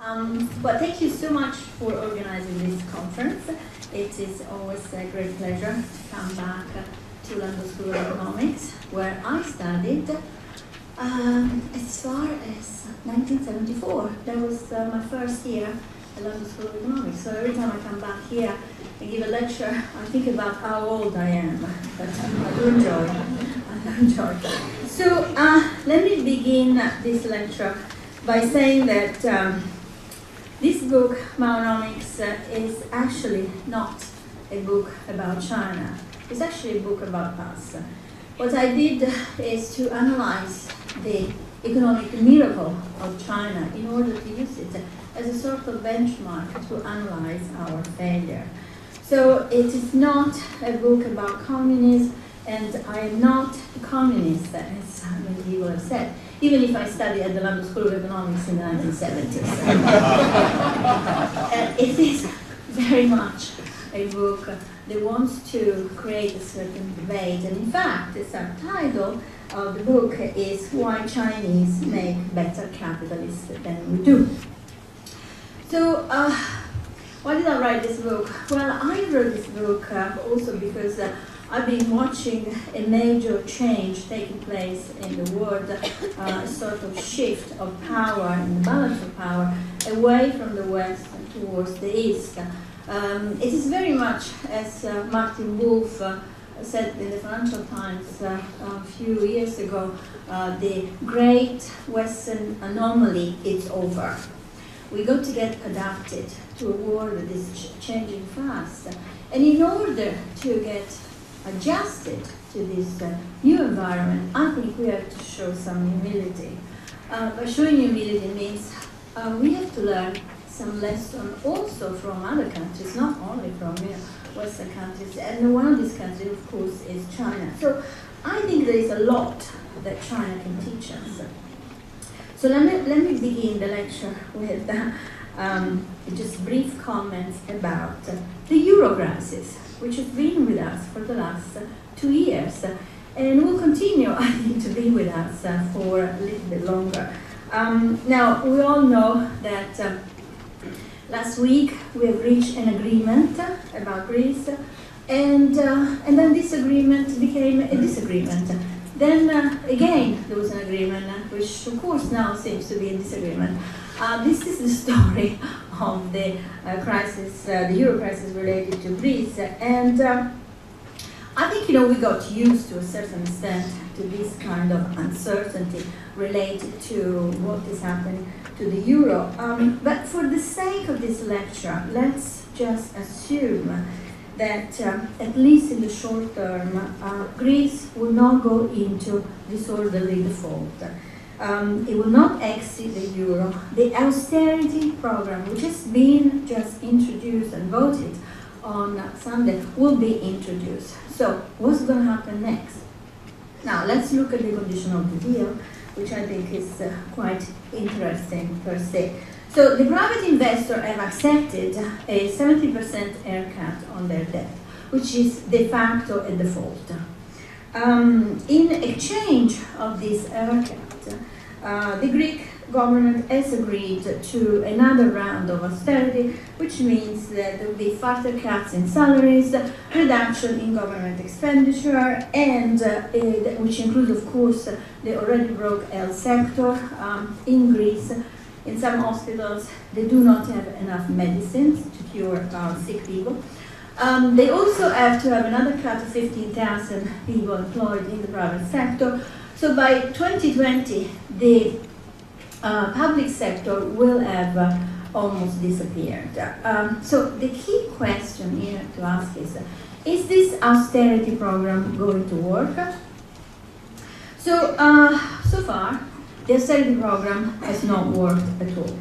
Well, thank you so much for organizing this conference. It is always a great pleasure to come back to London School of Economics, where I studied as far as 1974. That was my first year at London School of Economics. So every time I come back here and give a lecture, I think about how old I am. But I do enjoy it. So let me begin this lecture by saying that this book, Maonomics, is actually not a book about China. It's actually a book about us. What I did is to analyze the economic miracle of China in order to use it as a sort of benchmark to analyze our failure. So it is not a book about communism, and I am not a communist, as many people have said, even if I studied at the London School of Economics in the 1970s. It is very much a book that wants to create a certain debate, and in fact, the subtitle of the book is Why Chinese Make Better Capitalists Than We Do. So, why did I write this book? Well, I wrote this book also because I've been watching a major change taking place in the world, a sort of shift of power and the balance of power away from the West and towards the East. It is very much, as Martin Wolf said in the Financial Times a few years ago, the great Western anomaly is over. We got to get adapted to a world that is changing fast. And in order to get adjusted to this new environment, I think we have to show some humility. By showing humility means we have to learn some lesson also from other countries, not only from Western countries. And one of these countries, of course, is China. So I think there is a lot that China can teach us. So let me begin the lecture with just brief comments about the Euro crisis, which has been with us for the last 2 years, and will continue, I think, to be with us for a little bit longer. Now, we all know that last week we have reached an agreement about Greece, and then this agreement became a disagreement. Then again there was an agreement, which of course now seems to be a disagreement. This is the story of the crisis, the Euro crisis related to Greece, and I think we got used to a certain extent to this kind of uncertainty related to what is happening to the Euro. But for the sake of this lecture, let's just assume that at least in the short term, Greece will not go into disorderly default. It will not exit the euro. The austerity program, which has been just introduced and voted on Sunday, will be introduced. So what's going to happen next? Now let's look at the condition of the deal, which I think is quite interesting per se. So the private investors have accepted a 70% haircut on their debt, which is de facto a default. In exchange of this haircut, the Greek government has agreed to another round of austerity, which means that there will be further cuts in salaries, reduction in government expenditure, and which includes, of course, the already broke health sector in Greece. In some hospitals, they do not have enough medicines to cure sick people. They also have to have another cut of 15,000 people employed in the private sector. So by 2020, the public sector will have almost disappeared. So the key question here to ask is this austerity program going to work? So, so far, the austerity program has not worked at all.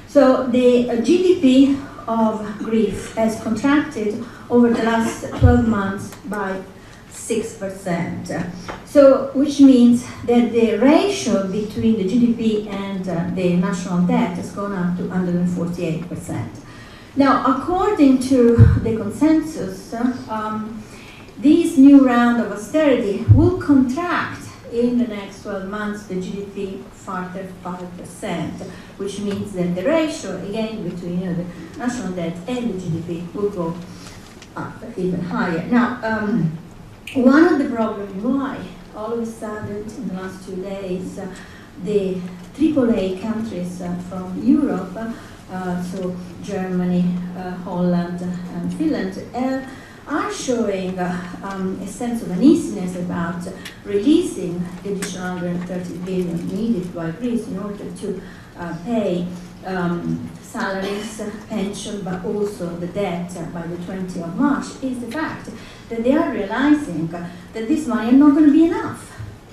So the GDP of Greece has contracted over the last 12 months by 6%. So, which means that the ratio between the GDP and the national debt has gone up to 148%. Now, according to the consensus, this new round of austerity will contract in the next 12 months the GDP further 5%, which means that the ratio, again, between the national debt and the GDP will go up even higher. Now, one of the problems why all of a sudden in the last 2 days the AAA countries from Europe, so Germany, Holland, and Finland, are showing a sense of uneasiness about releasing the additional 130 billion needed by Greece in order to pay salaries, pension, but also the debt by the 20th of March, is the fact that they are realizing that this money is not going to be enough.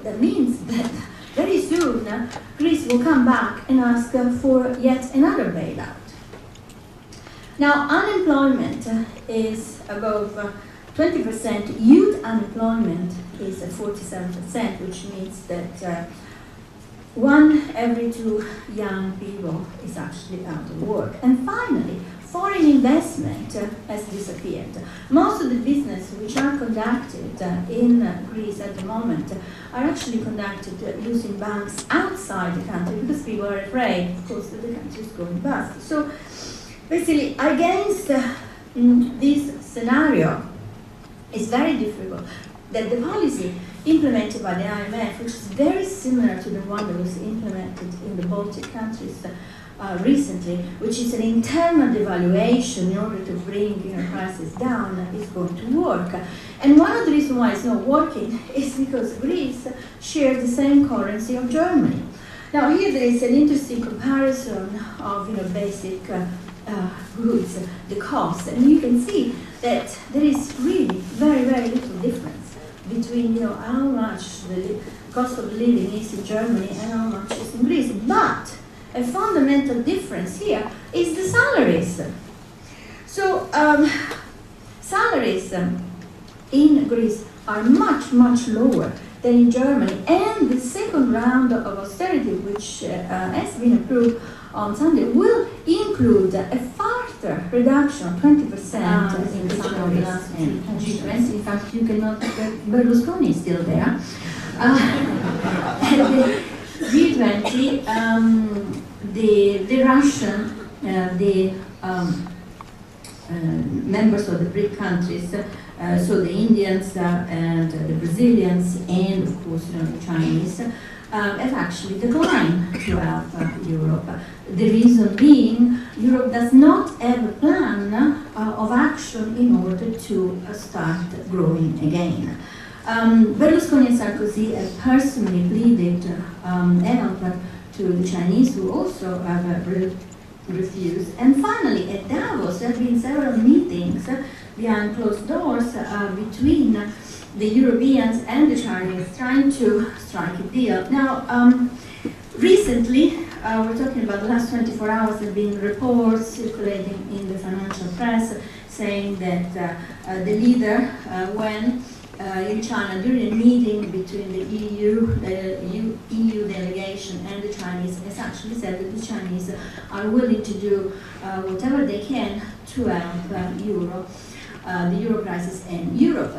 That means that very soon Greece will come back and ask for yet another bailout. Now, unemployment is above 20%. Youth unemployment is at 47%, which means that 1 every 2 young people is actually out of work. And finally, foreign investment has disappeared. Most of the business which are conducted in Greece at the moment are actually conducted using banks outside the country because people are afraid, of course, that the country is going bust. So basically, against this scenario, it's very difficult that the policy implemented by the IMF, which is very similar to the one that was implemented in the Baltic countries recently, which is an internal devaluation in order to bring prices down, is going to work. And one of the reasons why it's not working is because Greece shares the same currency of Germany. Now here there is an interesting comparison of basic goods, the cost, and you can see that there is really very, very little difference between how much the cost of living is in Germany and how much is in Greece. But a fundamental difference here is the salaries. So salaries in Greece are much, much lower than in Germany, and the second round of austerity, which has been approved on Sunday, will include a further reduction of 20% in salaries and G20. In fact, you cannot, Berlusconi is still there. And the G20, the Russian, members of the BRIC countries, so the Indians and the Brazilians and of course the Chinese, have actually declined to help Europe. The reason being, Europe does not have a plan of action in order to start growing again. Berlusconi and Sarkozy have personally pleaded help to the Chinese, who also have refused. And finally, at Davos, there have been several meetings behind closed doors between the Europeans and the Chinese trying to strike a deal. Now, recently, we're talking about the last 24 hours, there have been reports circulating in the financial press saying that the leader, when in China during a meeting between the EU delegation and the Chinese, has actually said that the Chinese are willing to do whatever they can to help the euro crisis and Europe.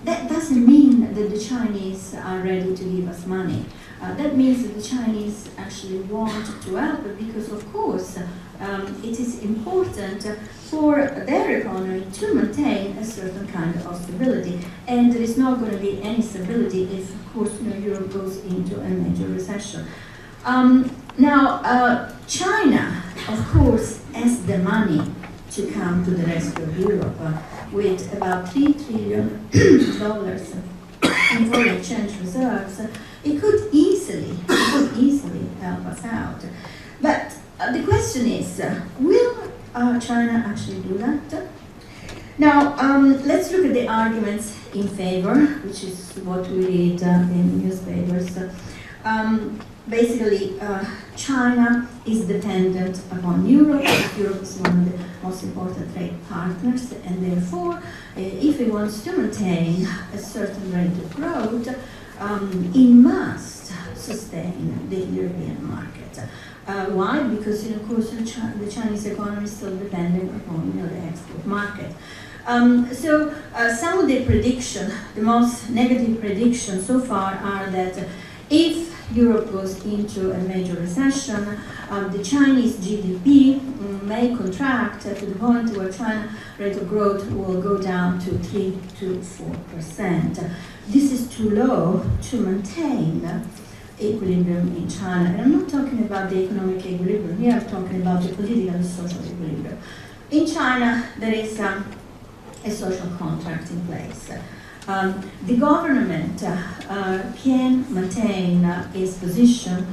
That doesn't mean that the Chinese are ready to give us money. That means that the Chinese actually want to help, because of course it is important for their economy to maintain a certain kind of stability, and there is not going to be any stability if, of course, Europe goes into a major recession. Now, China, of course, has the money to come to the rescue of Europe with about $3 trillion in foreign exchange reserves. It could easily help us out. But the question is, will China actually do that? Now, let's look at the arguments in favor, which is what we read in newspapers. Basically, China is dependent upon Europe. Europe is one of the most important trade partners, and therefore, if it wants to maintain a certain rate of growth, it must sustain the European market. Why? Because, of course, the Chinese economy is still dependent upon the export market. So some of the predictions, the most negative predictions so far, are that if Europe goes into a major recession. The Chinese GDP may contract to the point where China rate of growth will go down to 3 to 4%. This is too low to maintain equilibrium in China. And I'm not talking about the economic equilibrium here, I'm talking about the political and social equilibrium. In China, there is a social contract in place. The government can maintain its position,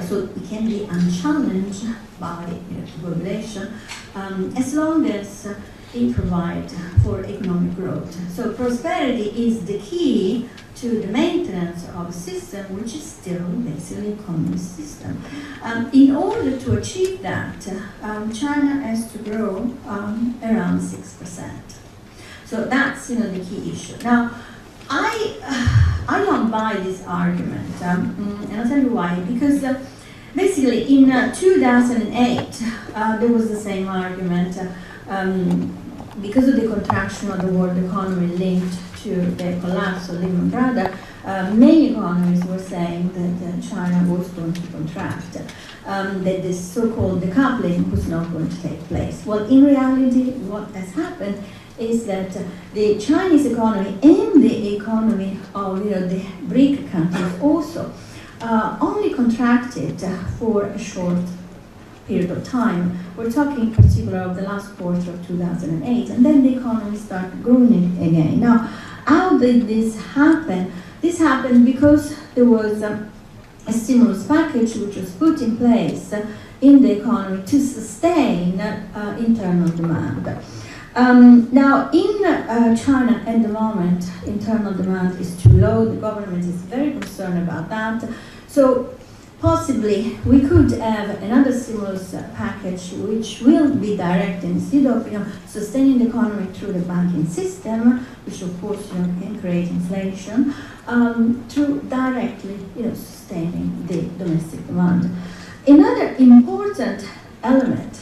so it can be unchallenged by the population, as long as it provides for economic growth. So prosperity is the key to the maintenance of a system which is still basically a communist system. In order to achieve that, China has to grow around 6%. So that's the key issue. Now, I don't buy this argument, and I'll tell you why. Because basically in 2008 there was the same argument. Because of the contraction of the world economy linked to the collapse of Lehman Brothers, many economists were saying that China was going to contract, that this so-called decoupling was not going to take place. Well, in reality, what has happened is that the Chinese economy and the economy of the BRIC countries also only contracted for a short period of time. We're talking in particular of the last quarter of 2008, and then the economy started growing again. Now, how did this happen? This happened because there was a stimulus package which was put in place in the economy to sustain internal demand. Now, in China at the moment, internal demand is too low. The government is very concerned about that. So possibly we could have another stimulus package which will be directed, instead of sustaining the economy through the banking system, which of course can create inflation, through directly sustaining the domestic demand. Another important element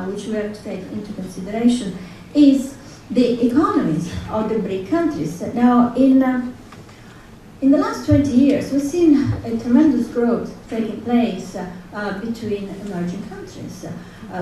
which we have to take into consideration is the economies of the BRIC countries. Now, in the last 20 years, we've seen a tremendous growth taking place between emerging countries.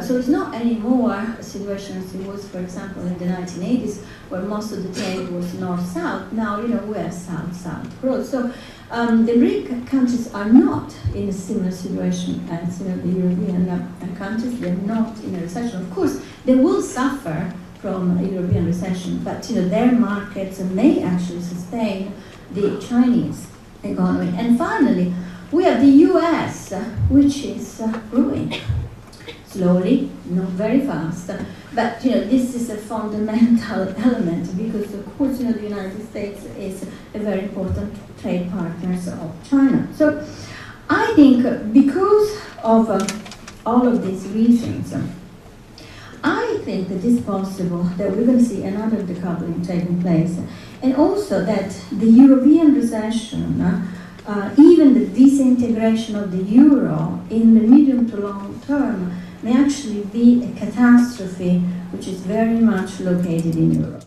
So it's not anymore a situation as it was, for example, in the 1980s, where most of the trade was north-south. Now, we have south-south growth. So the BRIC countries are not in a similar situation as the European countries. They're not in a recession. Of course, they will suffer from a European recession, but their markets may actually sustain the Chinese economy. And finally, we have the US, which is growing slowly, not very fast, but this is a fundamental element, because of course the United States is a very important trade partner of China. So I think because of all of these reasons, I think that it's possible that we're going to see another decoupling taking place, and also that the European recession, even the disintegration of the euro in the medium to long term, may actually be a catastrophe which is very much located in Europe.